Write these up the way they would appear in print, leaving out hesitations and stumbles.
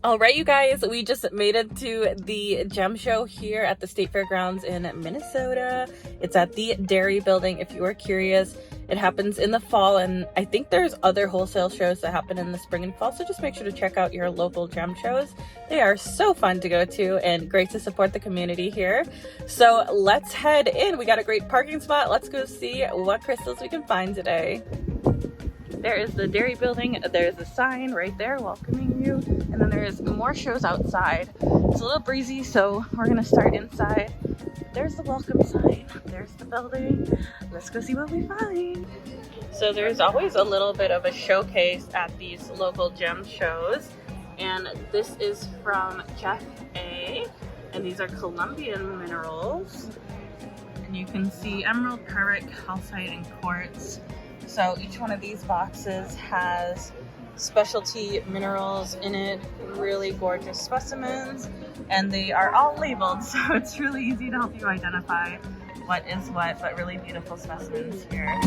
All right, you guys, we just made it to the gem show here at the State Fairgrounds in Minnesota. It's at the Dairy Building, if you are curious. It happens in the fall, and I think there's other wholesale shows that happen in the spring and fall, so just make sure to check out your local gem shows. They are so fun to go to and great to support the community here. So let's head in. We got a great parking spot. Let's go see what crystals we can find today. There is the Dairy Building. There's a sign right there welcoming you. And then there's more shows outside. It's a little breezy, so we're gonna start inside. There's the welcome sign. There's the building. Let's go see what we find. So there's always a little bit of a showcase at these local gem shows. And this is from Jeff A. And these are Colombian Minerals. And you can see emerald, pyrite, calcite, and quartz. So each one of these boxes has specialty minerals in it, really gorgeous specimens, and they are all labeled, so it's really easy to help you identify what is what, but really beautiful specimens here.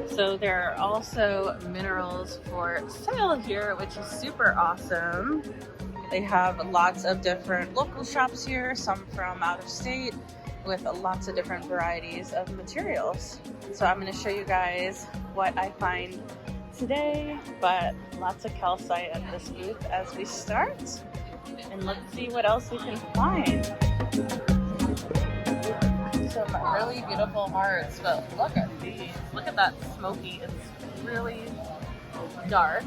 So there are also minerals for sale here, which is super awesome. They have lots of different local shops here, some from out of state, with lots of different varieties of materials. So I'm going to show you guys what I find today, but lots of calcite at this booth as we start. And let's see what else we can find. Some really beautiful hearts, but look at these. Look at that smoky. It's really dark.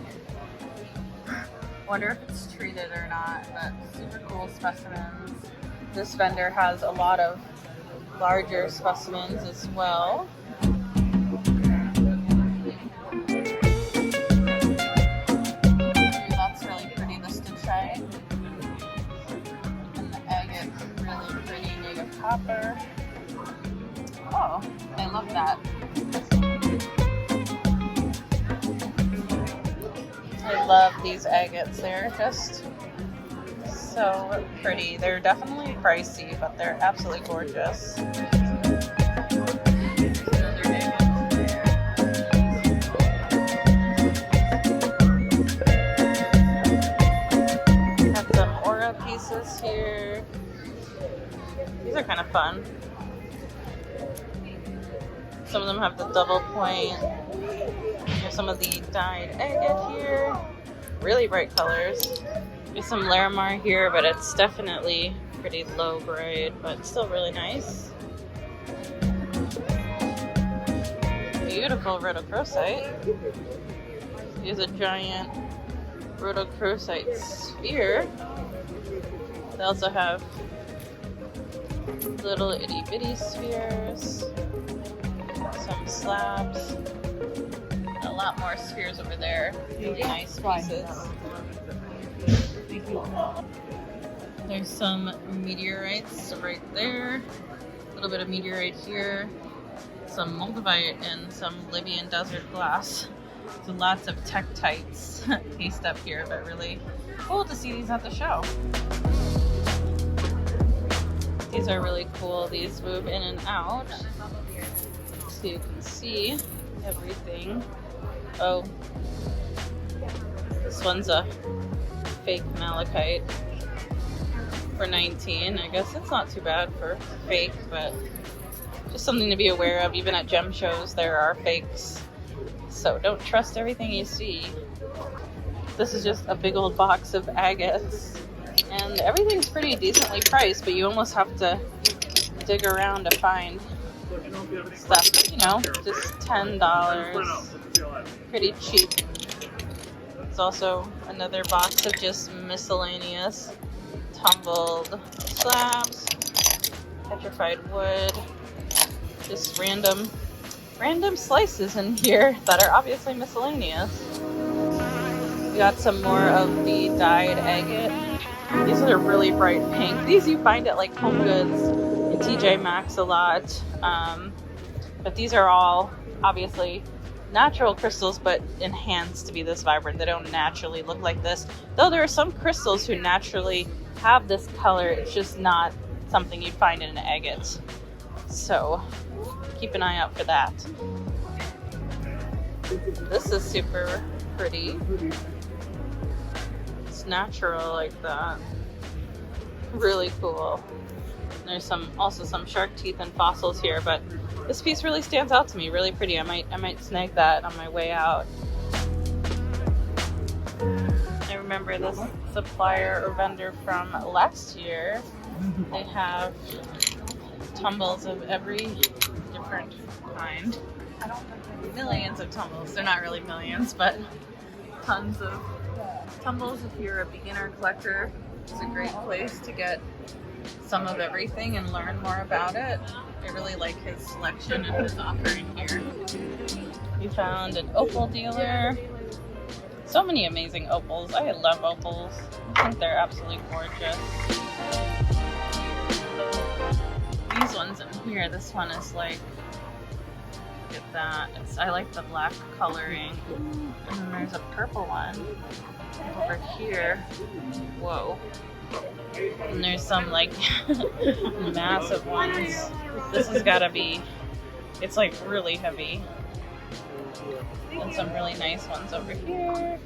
Wonder if it's treated or not, but super cool specimens. This vendor has a lot of larger specimens as well. That's really pretty, the stitchite. And the agate, really pretty native copper. Oh, I love that. I love these agates. They're just so pretty. They're definitely pricey, but they're absolutely gorgeous. Got some aura pieces here. These are kind of fun. Some of them have the double point. Here's some of the dyed agate here. Really bright colors. There's some Larimar here, but it's definitely pretty low grade, but still really nice. Beautiful rhodochrosite. Here's a giant rhodochrosite sphere. They also have little itty bitty spheres, some slabs, and a lot more spheres over there. Really nice pieces. There's some meteorites right there, a little bit of meteorite here, some moldavite, and some Libyan desert glass. So lots of tektites paste up here, but really cool to see these at the show. These are really cool. These move in and out, so you can see everything. Oh, this one's a fake malachite for $19. I guess it's not too bad for fake, but just something to be aware of. Even at gem shows, there are fakes, so don't trust everything you see. This is just a big old box of agates, and everything's pretty decently priced, but you almost have to dig around to find stuff. But, you know, just $10, pretty cheap. It's also another box of just miscellaneous tumbled slabs, petrified wood, just random slices in here that are obviously miscellaneous. We got some more of the dyed agate. These are really bright pink. These you find at like Home Goods and TJ Maxx a lot, but these are all obviously natural crystals, but enhanced to be this vibrant. They don't naturally look like this, though there are some crystals who naturally have this color. It's just not something you'd find in an agate, so keep an eye out for that. This is super pretty. just natural like that. Really cool. There's also some shark teeth and fossils here, but this piece really stands out to me. Really pretty. I might snag that on my way out. I remember this supplier or vendor from last year. They have tumbles of every different kind. Millions of tumbles. They're not really millions, but tons of tumbles. If you're a beginner collector, it's a great place to get some of everything and learn more about it. I really like his selection and his offering here. We found an Opal Dealer. So many amazing opals. I love opals. I think they're absolutely gorgeous. These ones in here, this one is like, look at that. I like the black coloring. And then there's a purple one over here. Whoa. And there's some like massive ones. This has gotta be, it's like really heavy. And some really nice ones over here.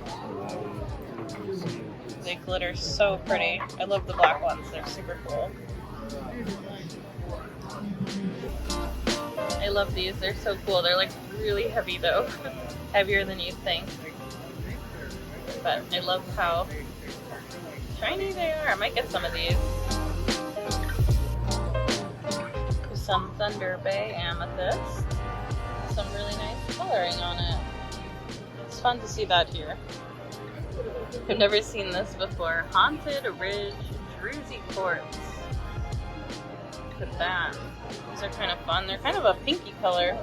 They glitter so pretty. I love the black ones, they're super cool. I love these, they're so cool. They're like really heavy though. Heavier than you'd think. But I love how shiny they are. I might get some of these. Some Thunder Bay Amethyst. Some really nice coloring on it. It's fun to see that here. I've never seen this before. Haunted Ridge Druzy Quartz. Look at that. These are kind of fun. They're kind of a pinky color.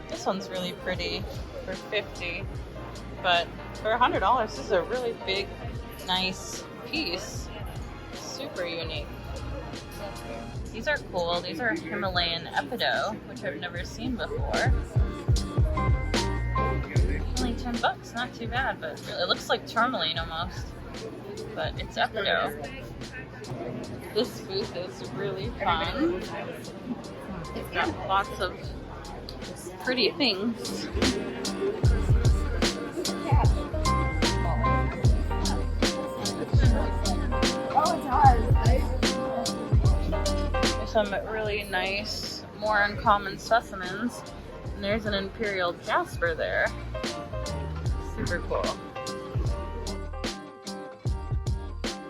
This one's really pretty for $50. But for $100, this is a really big, nice piece. Super unique. These are cool. These are Himalayan Epido, which I've never seen before. Only $10, not too bad, but it looks like Tourmaline almost. But it's Epido. This booth is really fun. It's got lots of pretty things. There's some really nice, more uncommon specimens. And there's an Imperial Jasper there. Super cool.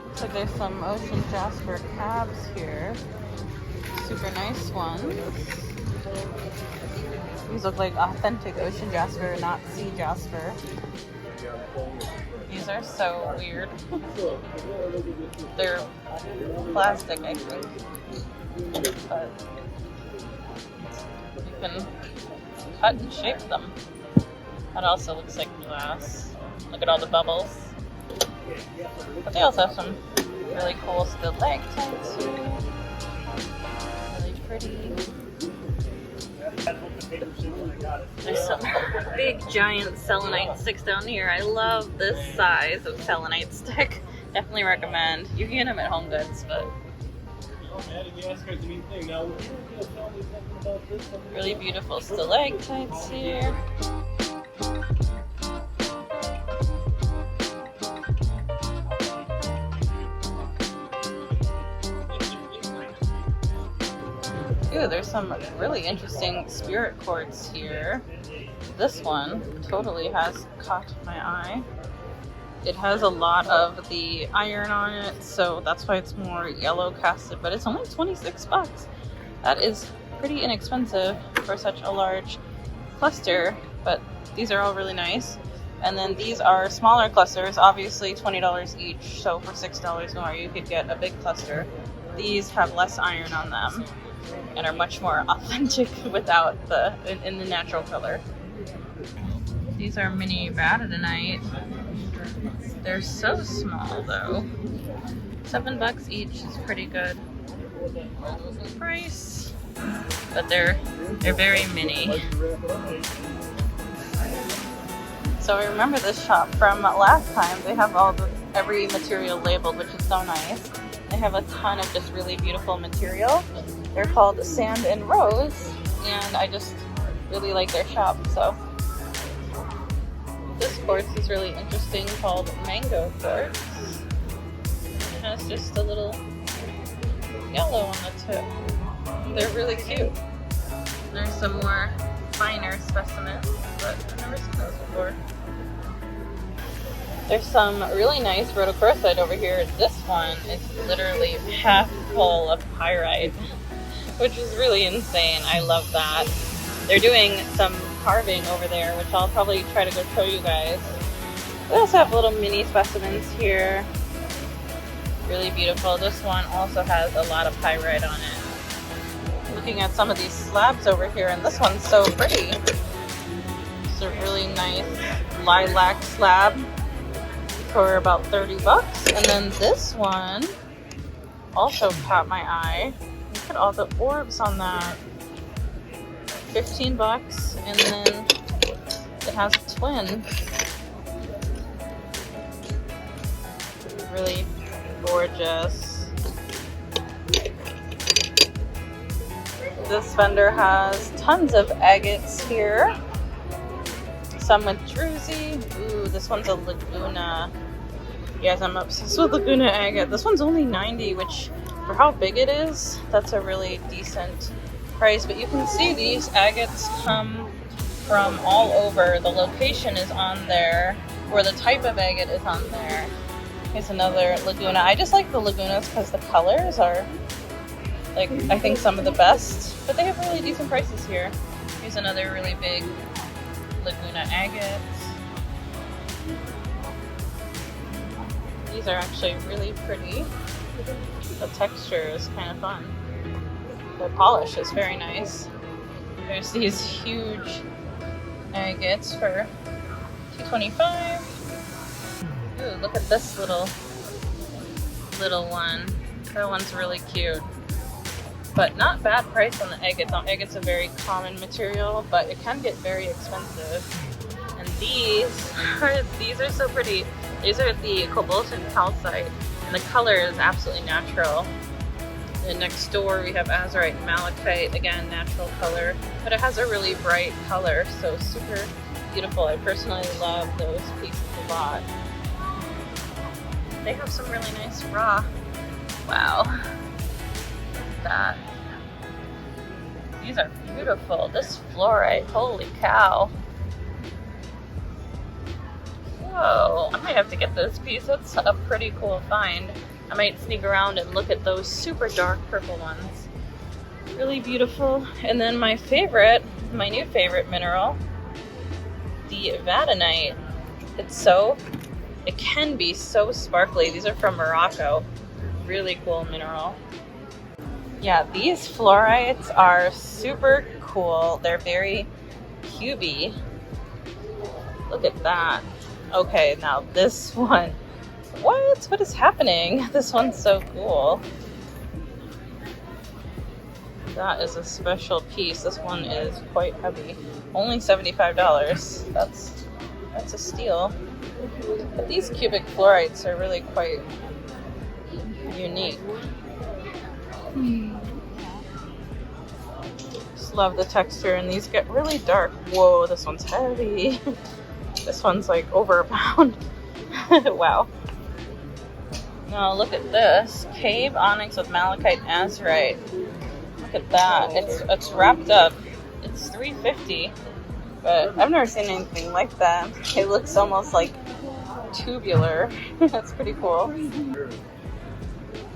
Looks like there's some Ocean Jasper cabs here. Super nice ones. These look like authentic Ocean Jasper, not sea Jasper. These are so weird. They're plastic, I think. But you can cut and shape them. That also looks like glass. Look at all the bubbles. But they also have some really cool stalactites here. Really pretty. There's some big giant selenite sticks down here. I love this size of selenite stick. Definitely recommend. You can get them at Home Goods, but really beautiful stalactites here. Ooh, there's some really interesting spirit quartz here. This one totally has caught my eye. It has a lot of the iron on it, so that's why it's more yellow casted, but it's only $26. That is pretty inexpensive for such a large cluster, but these are all really nice. And then these are smaller clusters, obviously $20 each, so for $6 more you could get a big cluster. These have less iron on them and are much more authentic without in the natural color. These are mini rhododendite. They're so small though. $7 each is pretty good price, but they're very mini. So I remember this shop from last time. They have every material labeled, which is so nice. They have a ton of just really beautiful material. They're called Sand and Rose, and I just really like their shop. So This quartz is really interesting, called mango quartz. It has just a little yellow on the tip. They're really cute. There's some more finer specimens, but I've never seen those before. There's some really nice rhodochrosite over here. This one is literally half full of pyrite, which is really insane. I love that. They're doing some carving over there, which I'll probably try to go show you guys. We also have little mini specimens here. Really beautiful. This one also has a lot of pyrite on it. Looking at some of these slabs over here, and this one's so pretty. It's a really nice lilac slab for about 30 bucks. And then this one also caught my eye. Look at all the orbs on that. 15 bucks, and then it has a twin. Really gorgeous. This vendor has tons of agates here. Some with druzy. Ooh, this one's a Laguna. Yes, I'm obsessed with Laguna agate. This one's only 90, which for how big it is, that's a really decent price. But you can see these agates come from all over. The location is on there, or the type of agate is on there. Here's another Laguna. I just like the Lagunas because the colors are, like, I think some of the best, but they have really decent prices here. Here's another really big Laguna agate. These are actually really pretty. The texture is kind of fun. The polish is very nice. There's these huge agates for $225. Ooh, look at this little one. That one's really cute. But not bad price on the agates. Now, agate's a very common material, but it can get very expensive. And these are so pretty. These are the Cobalten Calcite, and the color is absolutely natural. And next door we have Azerite Malachite, again natural color, but it has a really bright color, so super beautiful. I personally love those pieces a lot. They have some really nice raw. Wow, look at that. These are beautiful. This fluorite, holy cow. Whoa, I might have to get this piece. That's a pretty cool find. I might sneak around and look at those super dark purple ones. Really beautiful. And then my new favorite mineral, the Vadanite. It can be so sparkly. These are from Morocco. Really cool mineral. Yeah, these fluorites are super cool. They're very cubey. Look at that. Okay, now this one. What is happening? This one's so cool. That is a special piece. This one is quite heavy. Only $75. That's a steal. But these cubic fluorites are really quite unique. Just love the texture, and these get really dark. Whoa, this one's heavy. This one's like over a pound. Wow. Now look at this. Cave Onyx with Malachite Azerite. Look at that. It's wrapped up. It's $350. But I've never seen anything like that. It looks almost like tubular. That's pretty cool.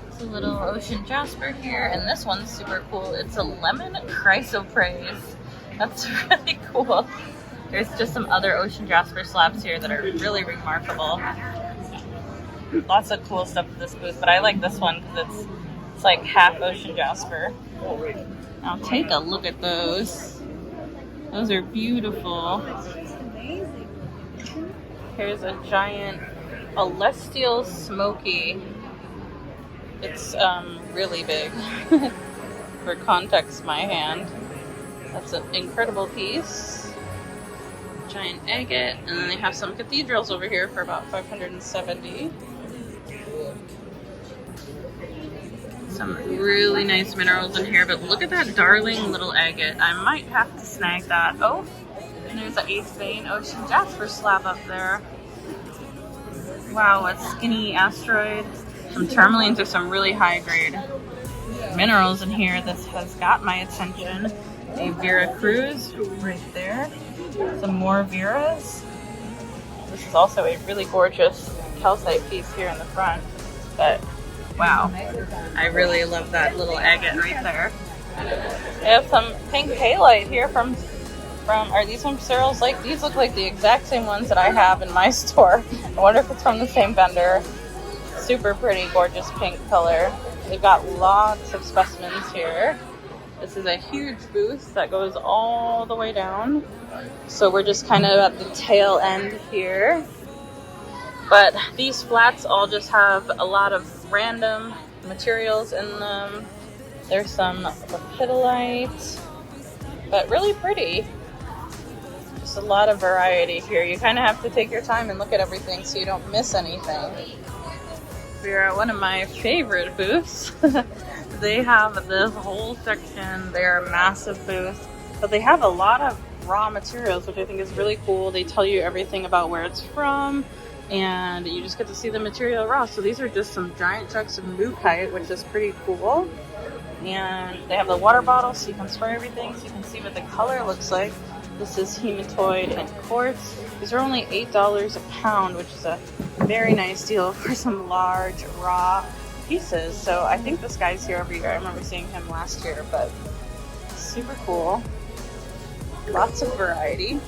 It's a little ocean jasper here, and this one's super cool. It's a lemon chrysoprase. That's really cool. There's just some other ocean jasper slabs here that are really remarkable. Lots of cool stuff at this booth, but I like this one because it's like half ocean jasper. Now take a look at those. Those are beautiful. Here's a giant celestial smoky. It's really big. For context, my hand. That's an incredible piece. Giant agate, and then they have some cathedrals over here for about $570. Some really nice minerals in here, but look at that darling little agate. I might have to snag that. Oh, And there's an 8th vein ocean Jasper slab up there. Wow, a skinny asteroid. Some tourmalines are some really high grade minerals in here. This has got my attention. A Vera Cruz right there. Some more Veras. This is also a really gorgeous calcite piece here in the front. But wow, I really love that little agate right there. They have some pink halite here from are these from Cyril's Lake? These look like the exact same ones that I have in my store. I wonder if it's from the same vendor. Super pretty, gorgeous pink color. They've got lots of specimens here. This is a huge booth that goes all the way down. So we're just kind of at the tail end here. But these flats all just have a lot of random materials in them. There's some lepidolite, but really pretty. Just a lot of variety here. You kind of have to take your time and look at everything so you don't miss anything. We're at one of my favorite booths. They have this whole section. They're a massive booth, but they have a lot of raw materials, which I think is really cool. They tell you everything about where it's from, and you just get to see the material raw. So these are just some giant chunks of mookaite, which is pretty cool. And they have the water bottle so you can spray everything, so you can see what the color looks like. This is hematoid and quartz. These are only $8 a pound, which is a very nice deal for some large raw pieces. So I think this guy's here every year. I remember seeing him last year, but super cool. Lots of variety.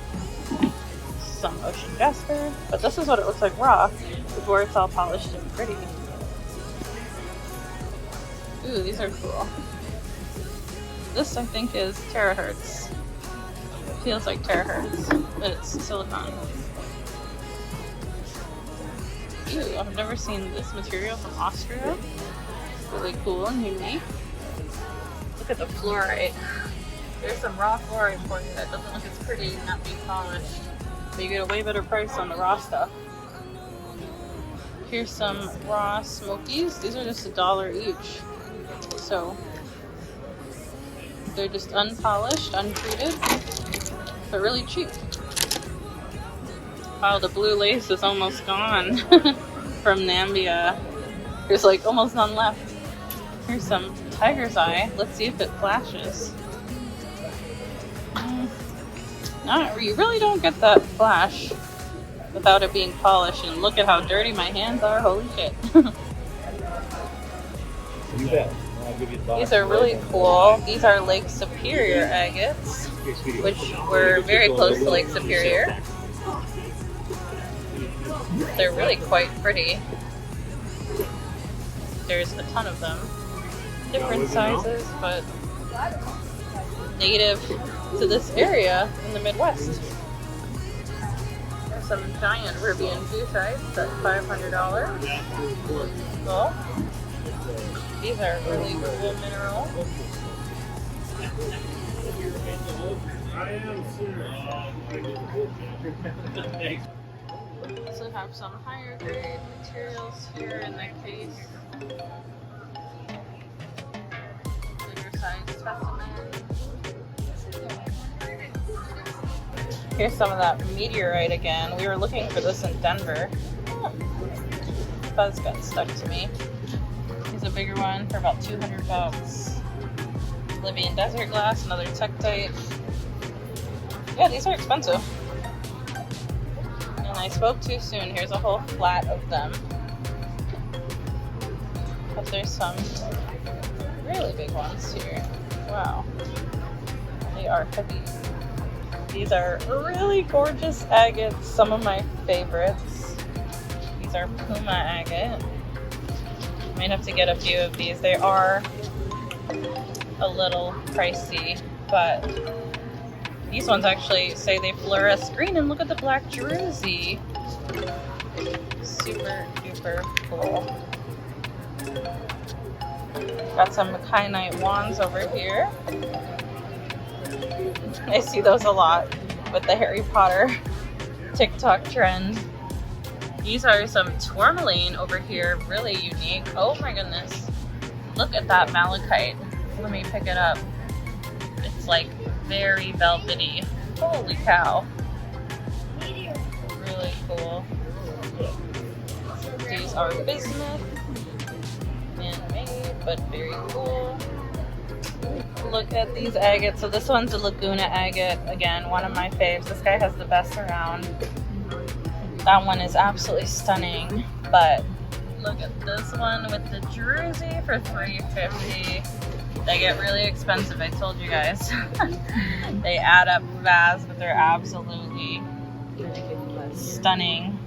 Some ocean jasper, but this is what it looks like raw before it's all polished and pretty. Ooh, these are cool. This I think is terahertz. Feels like terahertz, but it's silicone. Ooh, I've never seen this material from Austria. Really cool and unique. Look at the fluorite. There's some raw fluorite for you that doesn't look as pretty not being polished. But you get a way better price on the raw stuff. Here's some raw smokies. These are just $1 each. So they're just unpolished, untreated, but really cheap. Wow, the blue lace is almost gone from Nambia. There's like almost none left. Here's some tiger's eye. Let's see if it flashes. You really don't get that flash without it being polished. And look at how dirty my hands are. Holy shit. You bet. These are really cool. These are Lake Superior agates, which were very close to Lake Superior. They're really quite pretty. There's a ton of them. Different sizes, but native to this area in the Midwest. There's some giant Libyan Halite at $500. Cool. These are really cool minerals. We also have some higher grade materials here in that case. Bigger size specimen. Here's some of that meteorite again. We were looking for this in Denver. Buzz got stuck to me. Here's a bigger one for about $200. Libyan desert glass, another tektite. Yeah, these are expensive. And I spoke too soon. Here's a whole flat of them. But there's some really big ones here. Wow. They are heavy. These are really gorgeous agates, some of my favorites. These are Puma Agate. Might have to get a few of these. They are a little pricey, but these ones actually say they fluoresce green, and look at the black jersey. Super duper cool. Got some kyanite wands over here. I see those a lot with the Harry Potter TikTok trend. These are some tourmaline over here, really unique. Oh my goodness. Look at that malachite. Let me pick it up. It's like very velvety. Holy cow. cool. These are bismuth, handmade, but very cool. Look at these agates. So this one's a Laguna agate. Again, one of my faves. This guy has the best around. That one is absolutely stunning. But look at this one with the Druzy for $350. They get really expensive, I told you guys. They add up fast, but they're absolutely stunning.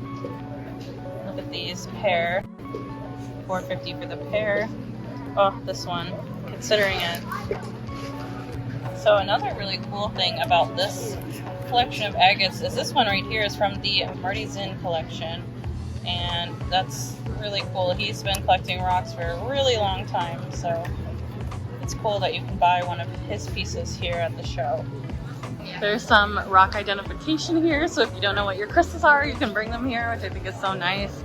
Look at these pair. $450 for the pair. Oh, this one, considering it. So another really cool thing about this collection of agates is this one right here is from the Martisan collection. And that's really cool. He's been collecting rocks for a really long time, so it's cool that you can buy one of his pieces here at the show. There's some rock identification here, so if you don't know what your crystals are, you can bring them here, which I think is so nice.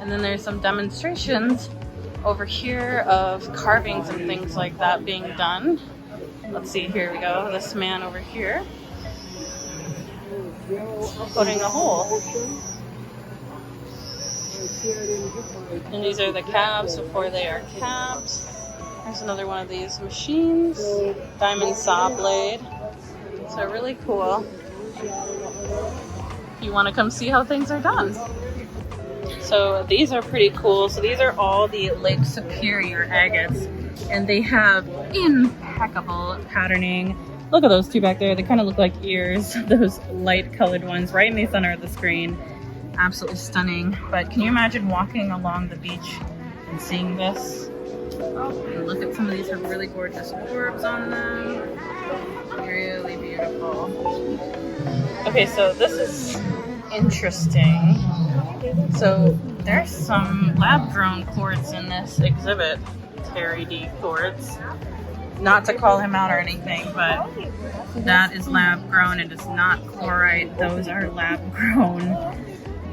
And then there's some demonstrations over here of carvings and things like that being done. Let's see, here we go. This man over here putting a hole. And these are the cabs before they are capped. There's another one of these machines. Diamond saw blade. So really cool. You want to come see how things are done. So these are pretty cool. So these are all the Lake Superior agates. And they have impeccable patterning. Look at those two back there. They kind of look like ears. Those light colored ones right in the center of the screen. Absolutely stunning. But can you imagine walking along the beach and seeing this? And look at some of these have really gorgeous orbs on them. Really beautiful. Okay, so this is interesting. So there's some lab-grown quartz in this exhibit. Terry D quartz. Not to call him out or anything, but that is lab-grown. It is not chlorite. Those are lab-grown.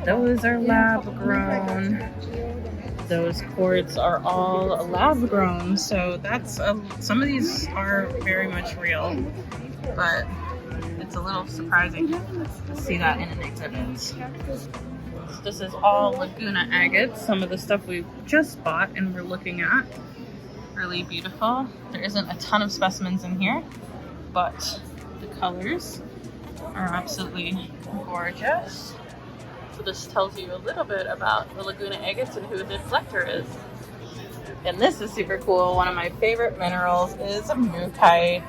Those are lab-grown. Those quartz are all lab-grown. So that's some of these are very much real, but it's a little surprising to see that in an exhibit. So this is all Laguna agate. Some of the stuff we just bought and we're looking at. Really beautiful. There isn't a ton of specimens in here, but the colors are absolutely gorgeous. So this tells you a little bit about the Laguna agates and who the collector is. And this is super cool. One of my favorite minerals is Malachite.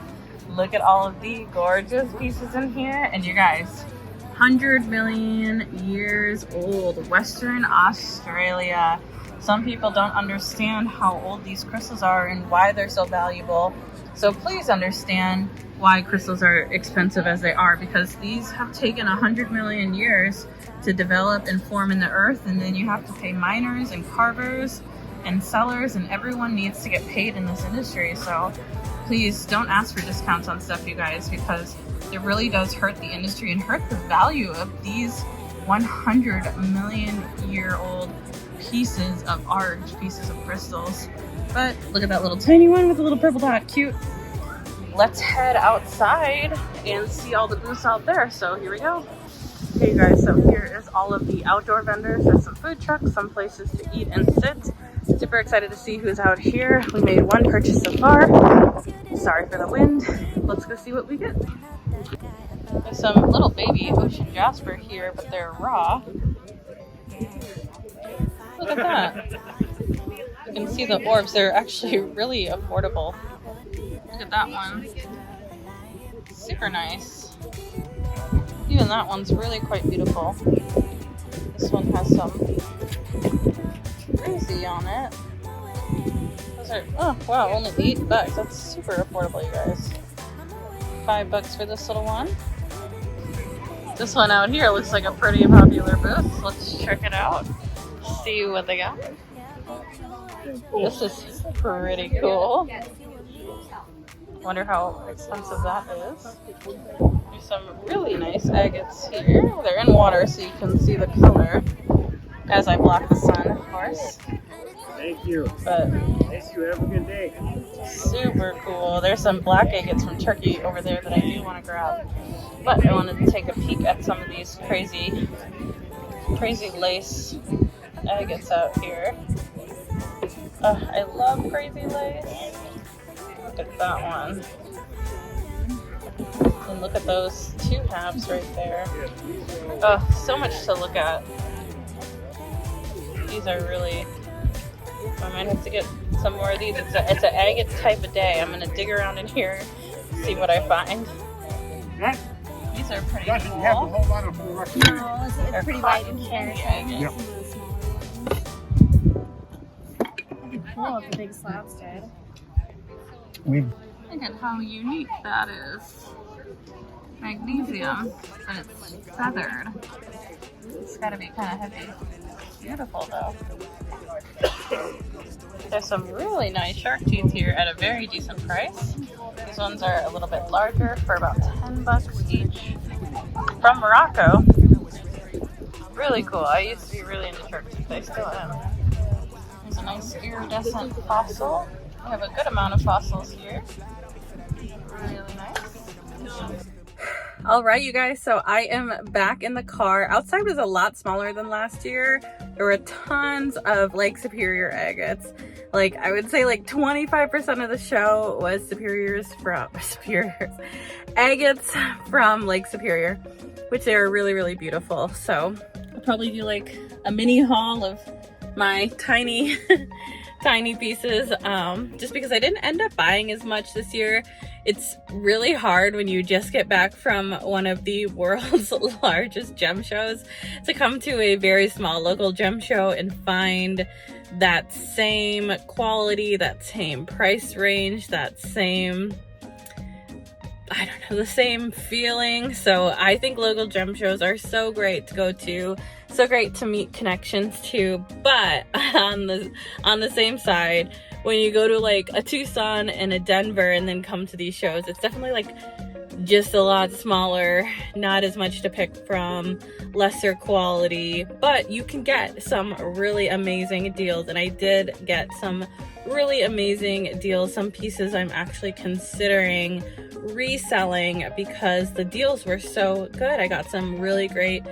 Look at all of the gorgeous pieces in here. And you guys, 100 million years old, Western Australia. Some people don't understand how old these crystals are and why they're so valuable. So please understand why crystals are expensive as they are, because these have taken 100 million years to develop and form in the earth, and then you have to pay miners and carvers and sellers, and everyone needs to get paid in this industry. So please don't ask for discounts on stuff, you guys, because it really does hurt the industry and hurt the value of these 100 million year old pieces of art, pieces of crystals. But look at that little tiny one with a little purple dot, cute. Let's head outside and see all the booths out there. So here we go. Okay, you guys, so here is all of the outdoor vendors. There's some food trucks, some places to eat and sit. Super excited to see who's out here. We made one purchase so far. Sorry for the wind. Let's go see what we get. There's some little baby ocean jasper here, but they're raw. Look at that. You can see the orbs. They're actually really affordable. Look at that one. Super nice. Even that one's really quite beautiful. This one has some crazy on it. Those are, oh wow, only $8. That's super affordable, you guys. $5 for this little one. This one out here looks like a pretty popular booth. Let's check it out. See what they got. This is pretty cool. Wonder how expensive that is. There's some really nice agates here. They're in water so you can see the color as I block the sun, of course. Thank you. But Thank you. Have a good day. super cool. There's some black agates from Turkey over there that I do want to grab. But I wanted to take a peek at some of these crazy crazy lace agates out here. I love crazy lace. Look at that one. And look at those two halves right there. Oh, so much to look at. These are really, I might have to get some more of these. It's an agate type of day. I'm gonna dig around in here, see what I find. These are pretty cool. Have a whole lot of fluorescent. No, it's pretty wide in here. Yep. Cool, the big slabs did. We Look at how unique that is. Magnesium, and it's feathered. It's gotta be kind of heavy. Beautiful though. There's some really nice shark teeth here at a very decent price. These ones are a little bit larger for about 10 bucks each. From Morocco. Really cool. I used to be really into shark teeth. I still am. There's a nice iridescent fossil. We have a good amount of fossils here. Really nice. All right, you guys, so I am back in the car. Outside was a lot smaller than last year. There were tons of Lake Superior agates. Like, I would say like 25% of the show was agates from Lake Superior, which they were really, really beautiful. So I'll probably do like a mini haul of my tiny tiny pieces, just because I didn't end up buying as much this year. It's really hard when you just get back from one of the world's largest gem shows to come to a very small local gem show and find that same quality, that same price range, that same, I don't know, the same feeling. So I think local gem shows are so great to go to, so great to meet connections to, but on the same side, when you go to like a Tucson and a Denver and then come to these shows, it's definitely like just a lot smaller, not as much to pick from, lesser quality, but you can get some really amazing deals. And I did get some really amazing deals. Some pieces I'm actually considering reselling because the deals were so good. I got some really great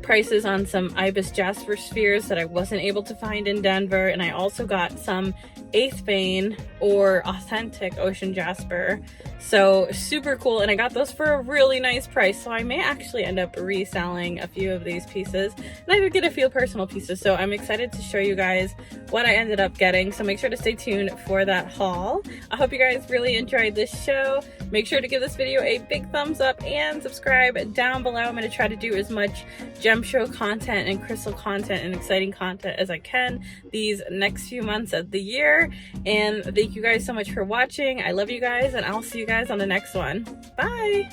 prices on some Ibis Jasper spheres that I wasn't able to find in Denver, and I also got some 8th vein or authentic ocean jasper, so super cool. And I got those for a really nice price, so I may actually end up reselling a few of these pieces, and I did get a few personal pieces, so I'm excited to show you guys what I ended up getting. So make sure to stay tuned for that haul. I hope you guys really enjoyed this show. Make sure to give this video a big thumbs up and subscribe down below. I'm going to try to do as much gem show content and crystal content and exciting content as I can these next few months of the year. And thank you guys so much for watching. I love you guys, and I'll see you guys on the next one. Bye!